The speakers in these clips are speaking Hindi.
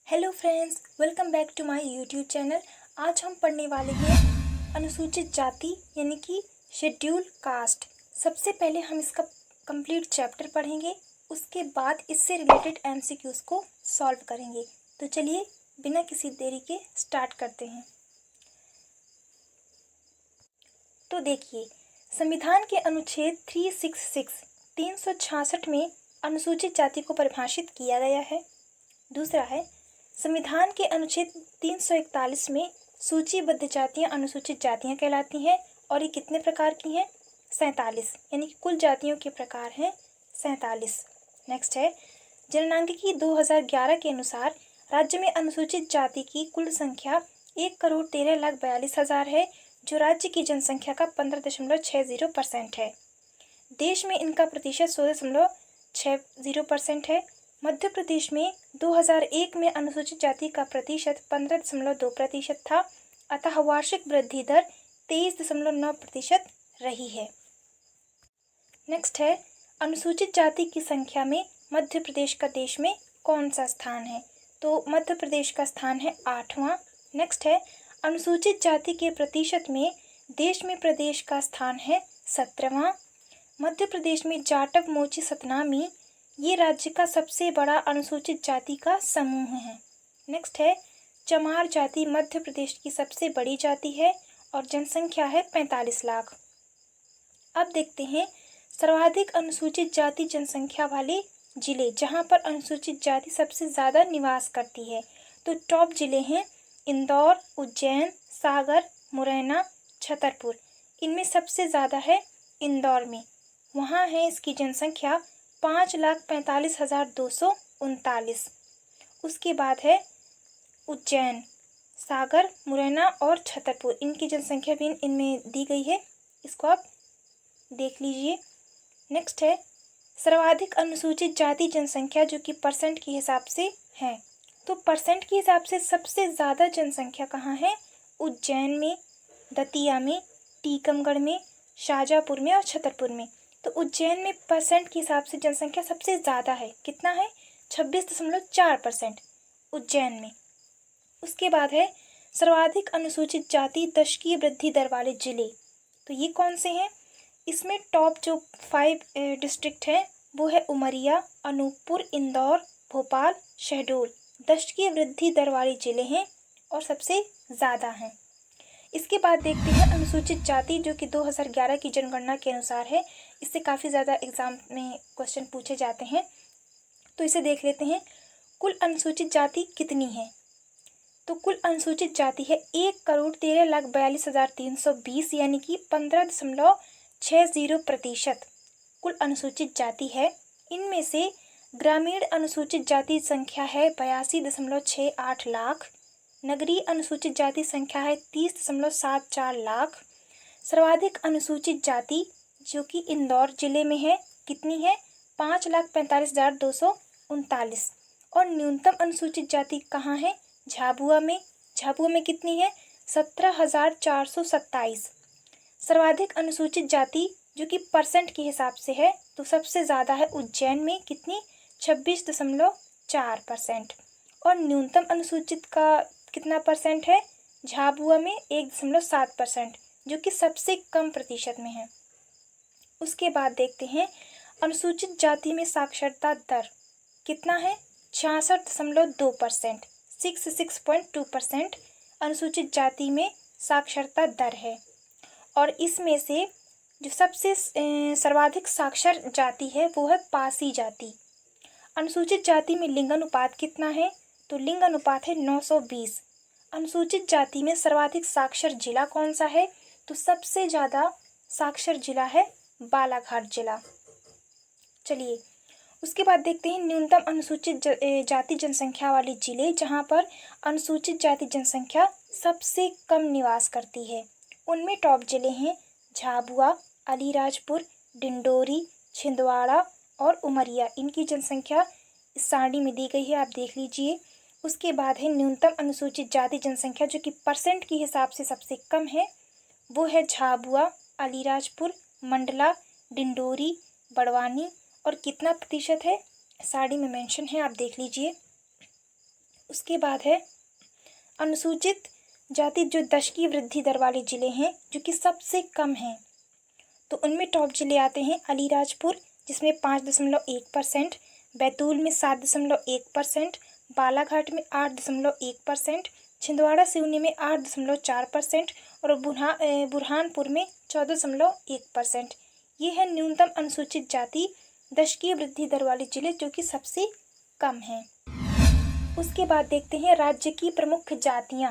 Hello friends, welcome back to my YouTube channel. आज हम पढ़ने वाले हैं अनुसूचित जाति यानी कि शेड्यूल कास्ट। सबसे पहले हम इसका कंप्लीट चैप्टर पढ़ेंगे, उसके बाद इससे रिलेटेड एमसीक्यूज़ को सॉल्व करेंगे। तो चलिए बिना किसी देरी के स्टार्ट करते हैं। तो देखिए, संविधान के अनुच्छेद 366 में अनुसूचित जाति को परिभाषित किया गया है। दूसरा है, संविधान के अनुच्छेद 341 में सूचीबद्ध जातियां अनुसूचित जातियां कहलाती हैं और ये कितने प्रकार की हैं? 47, यानी कि कुल जातियों के प्रकार हैं 47। नेक्स्ट है, जननांगिकी 2011 के अनुसार राज्य में अनुसूचित जाति की कुल संख्या 1,13,42,000 है, जो राज्य की जनसंख्या का 15.60% है। देश में इनका प्रतिशत 16.60% है। मध्य प्रदेश में 2001 में अनुसूचित जाति का प्रतिशत 15.2% था, अतः वार्षिक वृद्धि दर 23.9% रही है। नेक्स्ट है, अनुसूचित जाति की संख्या में मध्य प्रदेश का देश में कौन सा स्थान है? तो मध्य प्रदेश का स्थान है 8वां। नेक्स्ट है, अनुसूचित जाति के प्रतिशत में देश में प्रदेश का स्थान है 17वां। मध्य प्रदेश में जाटव, मोची, सतनामी ये राज्य का सबसे बड़ा अनुसूचित जाति का समूह है। नेक्स्ट है, चमार जाति मध्य प्रदेश की सबसे बड़ी जाति है और जनसंख्या है 45 लाख। अब देखते हैं सर्वाधिक अनुसूचित जाति जनसंख्या वाले जिले, जहां पर अनुसूचित जाति सबसे ज़्यादा निवास करती है। तो टॉप जिले हैं इंदौर, उज्जैन, सागर, मुरैना, छतरपुर। इनमें सबसे ज़्यादा है इंदौर में, वहाँ है इसकी जनसंख्या 5,45,239। उसके बाद है उज्जैन, सागर, मुरैना और छतरपुर। इनकी जनसंख्या भी इनमें दी गई है, इसको आप देख लीजिए। नेक्स्ट है, सर्वाधिक अनुसूचित जाति जनसंख्या जो कि परसेंट के हिसाब से है। तो परसेंट के हिसाब से सबसे ज़्यादा जनसंख्या कहाँ है? उज्जैन में, दतिया में, टीकमगढ़ में, शाजापुर में और छतरपुर में। तो उज्जैन में परसेंट के हिसाब से जनसंख्या सबसे ज़्यादा है। कितना है? 26.4% उज्जैन में। उसके बाद है सर्वाधिक अनुसूचित जाति दशकीय वृद्धि दर वाले जिले। तो ये कौन से हैं? इसमें टॉप जो 5 डिस्ट्रिक्ट हैं वो है उमरिया, अनूपपुर, इंदौर, भोपाल, शहडोल। दशकीय वृद्धि दर वाले जिले हैं और सबसे ज़्यादा हैं। इसके बाद देखते हैं अनुसूचित जाति जो कि 2011 की जनगणना के अनुसार है। इससे काफ़ी ज़्यादा एग्ज़ाम में क्वेश्चन पूछे जाते हैं, तो इसे देख लेते हैं। कुल अनुसूचित जाति कितनी है? तो कुल अनुसूचित जाति है 1,13,42,320, यानी कि 15.60% कुल अनुसूचित जाति है। इनमें से ग्रामीण अनुसूचित जाति संख्या है 82.68 लाख। नगरीय अनुसूचित जाति संख्या है 30.74 लाख। सर्वाधिक अनुसूचित जाति जो कि इंदौर जिले में है, कितनी है? 5,45,239। और न्यूनतम अनुसूचित जाति कहाँ है? झाबुआ में। झाबुआ में कितनी है? 17,427। सर्वाधिक अनुसूचित जाति जो कि परसेंट के हिसाब से है, तो सबसे ज़्यादा है उज्जैन में, कितनी? 26.4%। और न्यूनतम अनुसूचित का कितना परसेंट है? झाबुआ में 1.7%, जो कि सबसे कम प्रतिशत में है। उसके बाद देखते हैं अनुसूचित जाति में साक्षरता दर कितना है? 66.2%, 66.2% अनुसूचित जाति में साक्षरता दर है। और इसमें से जो सबसे सर्वाधिक साक्षर जाति है वो है पासी जाति। अनुसूचित जाति में लिंग अनुपात कितना है? तो लिंग अनुपात है 920। अनुसूचित जाति में सर्वाधिक साक्षर जिला कौन सा है? तो सबसे ज़्यादा साक्षर जिला है बालाघाट जिला। चलिए उसके बाद देखते हैं न्यूनतम अनुसूचित जाति जनसंख्या वाले जिले, जहां पर अनुसूचित जाति जनसंख्या सबसे कम निवास करती है। उनमें टॉप जिले हैं झाबुआ, अलीराजपुर, डिंडोरी, छिंदवाड़ा और उमरिया। इनकी जनसंख्या इस सारणी में दी गई है, आप देख लीजिए। उसके बाद है न्यूनतम अनुसूचित जाति जनसंख्या जो कि परसेंट के हिसाब से सबसे कम है, वो है झाबुआ, अलीराजपुर, मंडला, डिंडोरी, बड़वानी। और कितना प्रतिशत है? सारणी में मेंशन है, आप देख लीजिए। उसके बाद है अनुसूचित जाति जो दशकीय वृद्धि दर वाले जिले हैं जो कि सबसे कम हैं, तो उनमें टॉप जिले आते हैं अलीराजपुर जिसमें 5.1%, बैतूल में 7.1%, बालाघाट में 8.1%, छिंदवाड़ा सिवनी में 8.4% और बुरहानपुर में 14.1%। ये है न्यूनतम अनुसूचित जाति दशकीय वृद्धि दर वाले जिले जो कि सबसे कम हैं। उसके बाद देखते हैं राज्य की प्रमुख जातियाँ।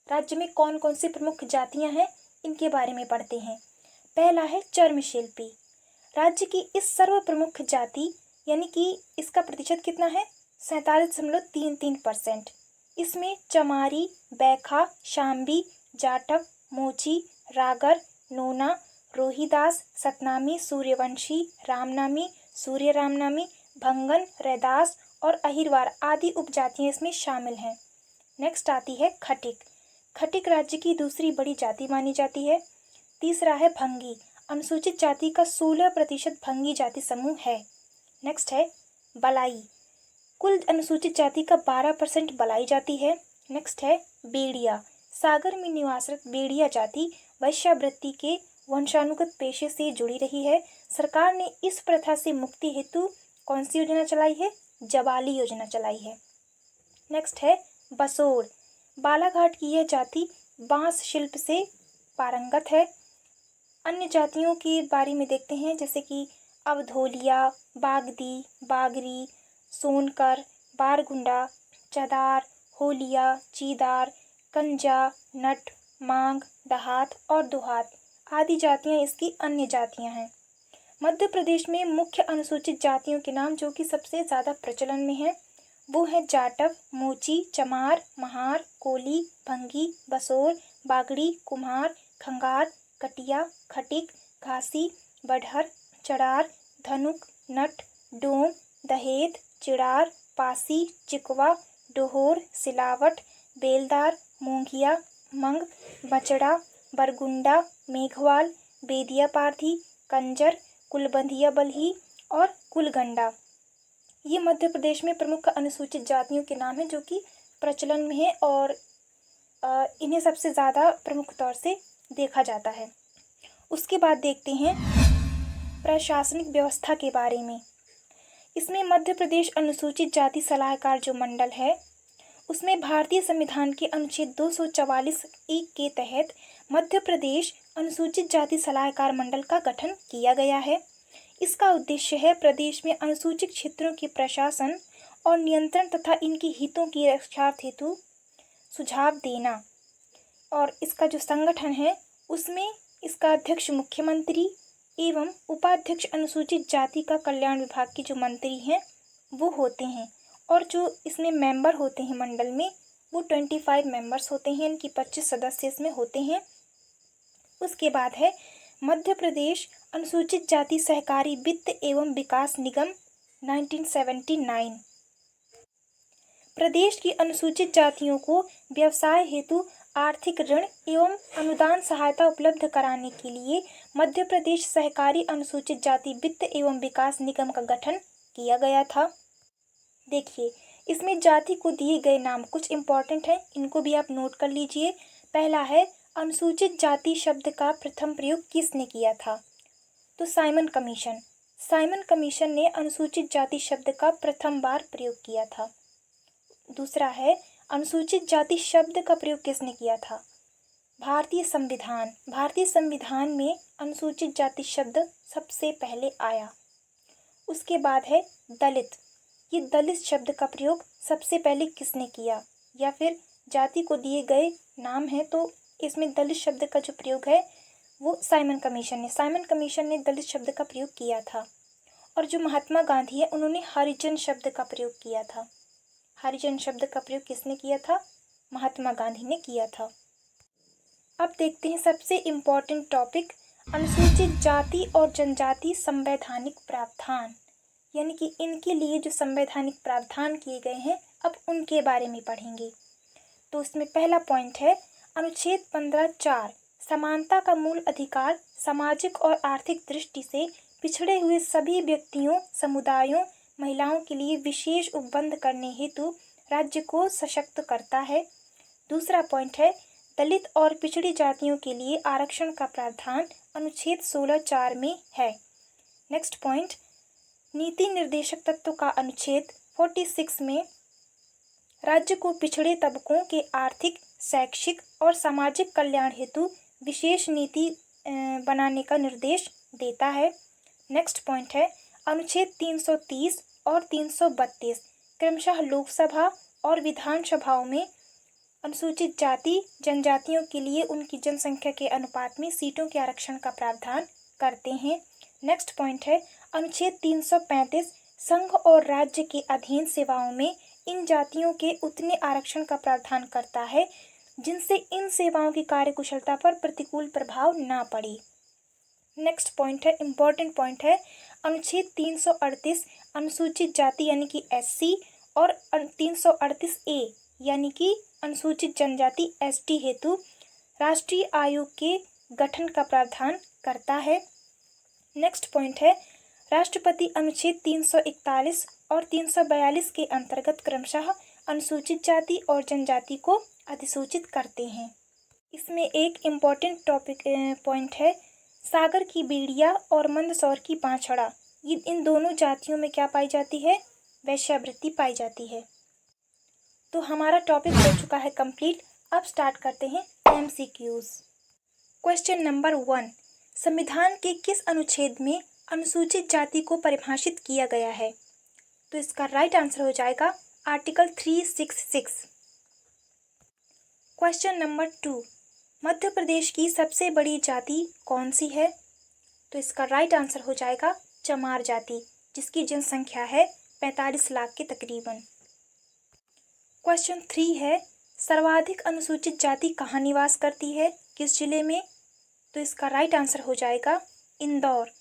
राज्य में कौन कौन सी प्रमुख जातियाँ हैं इनके बारे में पढ़ते हैं। पहला है चर्मशिल्पी। राज्य की इस सर्व प्रमुख जाति यानी कि इसका प्रतिशत कितना है 47.33%। इसमें चमारी, बैखा, शाम्बी, जाटव, मोची, रागर, नोना, रोहिदास, सतनामी, सूर्यवंशी, रामनामी, सूर्य रामनामी, भंगन, रैदास और अहिरवार आदि उपजातियां इसमें शामिल हैं। नेक्स्ट आती है खटिक। खटिक राज्य की दूसरी बड़ी जाति मानी जाती है। तीसरा है भंगी। अनुसूचित जाति का 16% भंगी जाति समूह है। नेक्स्ट है बलाई। कुल अनुसूचित जाति का 12% बलाई जाति है। नेक्स्ट है बेड़िया। सागर में निवासरत बेड़िया जाति वैश्यावृत्ति के वंशानुगत पेशे से जुड़ी रही है। सरकार ने इस प्रथा से मुक्ति हेतु कौन सी योजना चलाई है? जवाली योजना चलाई है। नेक्स्ट है बसोड़। बालाघाट की यह जाति बांस शिल्प से पारंगत है। अन्य जातियों के बारे में देखते हैं जैसे कि अवधोलिया, बागदी, बागरी, सोनकर, बारगुंडा, चदार, होलिया, चीदार, कंजा, नट, मांग, दहात और दुहात आदि जातियां इसकी अन्य जातियां हैं। मध्य प्रदेश में मुख्य अनुसूचित जातियों के नाम जो कि सबसे ज़्यादा प्रचलन में हैं वो है जाटव, मोची, चमार, महार, कोली, भंगी, बसोर, बागड़ी, कुम्हार, खंगार, कटिया, खटिक, घासी, बढर, चड़ार, धनुक, नट, डोम, दहेद, चिड़ार, पासी, चिकवा, डोहोर, सिलावट, बेलदार, मोंघिया, मंग, बचड़ा, बरगुंडा, मेघवाल, बेदिया पारधी, कंजर, कुलबंधिया बल्ही और कुलगंडा। ये मध्य प्रदेश में प्रमुख अनुसूचित जातियों के नाम हैं जो कि प्रचलन में है और इन्हें सबसे ज़्यादा प्रमुख तौर से देखा जाता है। उसके बाद देखते हैं प्रशासनिक व्यवस्था के बारे में। इसमें मध्य प्रदेश अनुसूचित जाति सलाहकार जो मंडल है उसमें भारतीय संविधान के अनुच्छेद 244(1) के तहत मध्य प्रदेश अनुसूचित जाति सलाहकार मंडल का गठन किया गया है। इसका उद्देश्य है प्रदेश में अनुसूचित क्षेत्रों के प्रशासन और नियंत्रण तथा इनके हितों की रक्षार्थ हेतु सुझाव देना। और इसका जो संगठन है उसमें इसका अध्यक्ष मुख्यमंत्री एवं उपाध्यक्ष अनुसूचित जाति का कल्याण विभाग के जो मंत्री हैं वो होते हैं और जो इसमें मेंबर होते हैं मंडल में वो 25 मेंबर्स होते हैं। इनकी 25 सदस्य इसमें होते हैं। उसके बाद है मध्य प्रदेश अनुसूचित जाति सहकारी वित्त एवं विकास निगम 1979। प्रदेश की अनुसूचित जातियों को व्यवसाय हेतु आर्थिक ऋण एवं अनुदान सहायता उपलब्ध कराने के लिए मध्य प्रदेश सहकारी अनुसूचित जाति वित्त एवं विकास निगम का गठन किया गया था। देखिए इसमें जाति को दिए गए नाम कुछ इम्पोर्टेंट हैं, इनको भी आप नोट कर लीजिए। पहला है अनुसूचित जाति शब्द का प्रथम प्रयोग किसने किया था? तो साइमन कमीशन। साइमन कमीशन ने अनुसूचित जाति शब्द का प्रथम बार प्रयोग किया था। दूसरा है अनुसूचित जाति शब्द का प्रयोग किसने किया था? भारतीय संविधान। भारतीय संविधान में अनुसूचित जाति शब्द सबसे पहले आया। उसके बाद है दलित। ये दलित शब्द का प्रयोग सबसे पहले किसने किया? या फिर जाति को दिए गए नाम है तो इसमें दलित शब्द का जो प्रयोग है वो साइमन कमीशन ने दलित शब्द का प्रयोग किया था। और जो महात्मा गांधी है उन्होंने हरिजन शब्द का प्रयोग किया था। हरिजन शब्द का प्रयोग किसने किया था? महात्मा गांधी ने किया था। अब देखते हैं सबसे इम्पोर्टेंट टॉपिक अनुसूचित जाति और जनजाति संवैधानिक प्रावधान, यानी कि इनके लिए जो संवैधानिक प्रावधान किए गए हैं अब उनके बारे में पढ़ेंगे। तो उसमें पहला पॉइंट है अनुच्छेद 15(4) समानता का मूल अधिकार सामाजिक और आर्थिक दृष्टि से पिछड़े हुए सभी व्यक्तियों, समुदायों, महिलाओं के लिए विशेष उपबंध करने हेतु राज्य को सशक्त करता है। दूसरा पॉइंट है दलित और पिछड़ी जातियों के लिए आरक्षण का प्रावधान अनुच्छेद 16(4) में है। नेक्स्ट पॉइंट, नीति निर्देशक तत्व का अनुच्छेद 46 में राज्य को पिछड़े तबकों के आर्थिक, शैक्षिक और सामाजिक कल्याण हेतु विशेष नीति बनाने का निर्देश देता है। नेक्स्ट पॉइंट है अनुच्छेद 330 और 332 क्रमशः लोकसभा और विधानसभाओं में अनुसूचित जाति जनजातियों के लिए उनकी जनसंख्या के अनुपात में सीटों के आरक्षण का प्रावधान करते हैं। नेक्स्ट पॉइंट है अनुच्छेद 335 संघ और राज्य के अधीन सेवाओं में इन जातियों के उतने आरक्षण का प्रावधान करता है जिनसे इन सेवाओं की कार्यकुशलता पर प्रतिकूल प्रभाव ना पड़े। नेक्स्ट पॉइंट है इम्पोर्टेंट पॉइंट है अनुच्छेद 338 अनुसूचित जाति यानी कि SC और 338A यानी कि अनुसूचित जनजाति ST हेतु राष्ट्रीय आयोग के गठन का प्रावधान करता है। नेक्स्ट पॉइंट है राष्ट्रपति अनुच्छेद 341 और 342 के अंतर्गत क्रमशः अनुसूचित जाति और जनजाति को अधिसूचित करते हैं। इसमें एक इम्पॉर्टेंट टॉपिक पॉइंट है सागर की भेड़िया और मंदसौर की बांछड़ा, इन दोनों जातियों में क्या पाई जाती है? वैश्यावृत्ति पाई जाती है। तो हमारा टॉपिक हो चुका है कंप्लीट। अब स्टार्ट करते हैं MCQs। क्वेश्चन नंबर 1, संविधान के किस अनुच्छेद में अनुसूचित जाति को परिभाषित किया गया है? तो इसका राइट आंसर हो जाएगा article 366। Question number 2, Madhya Pradesh की सबसे बड़ी जाति कौन सी है? तो इसका राइट आंसर हो जाएगा चमार जाति, जिसकी जनसंख्या है 45 लाख के तकरीबन। क्वेश्चन 3 है सर्वाधिक अनुसूचित जाति कहाँ निवास करती है, किस जिले में? तो इसका राइट आंसर हो जाएगा इंदौर,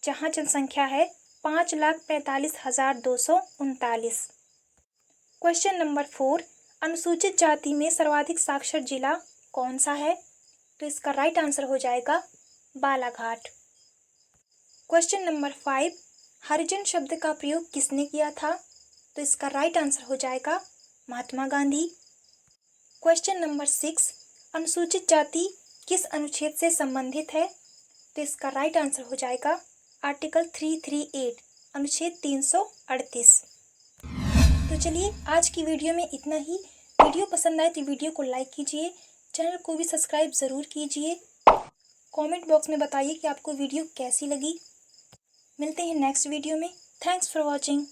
जहाँ जनसंख्या है 5,45,239। क्वेश्चन नंबर 4, अनुसूचित जाति में सर्वाधिक साक्षर जिला कौन सा है? तो इसका राइट आंसर हो जाएगा बालाघाट। क्वेश्चन नंबर 5, हरिजन शब्द का प्रयोग किसने किया था? तो इसका राइट आंसर हो जाएगा महात्मा गांधी। क्वेश्चन नंबर 6, अनुसूचित जाति किस अनुच्छेद से संबंधित है? तो इसका राइट आंसर हो जाएगा आर्टिकल 338 अनुच्छेद 338। तो चलिए आज की वीडियो में इतना ही। वीडियो पसंद आए तो वीडियो को लाइक कीजिए, चैनल को भी सब्सक्राइब ज़रूर कीजिए। कमेंट बॉक्स में बताइए कि आपको वीडियो कैसी लगी। मिलते हैं नेक्स्ट वीडियो में। Thanks for watching.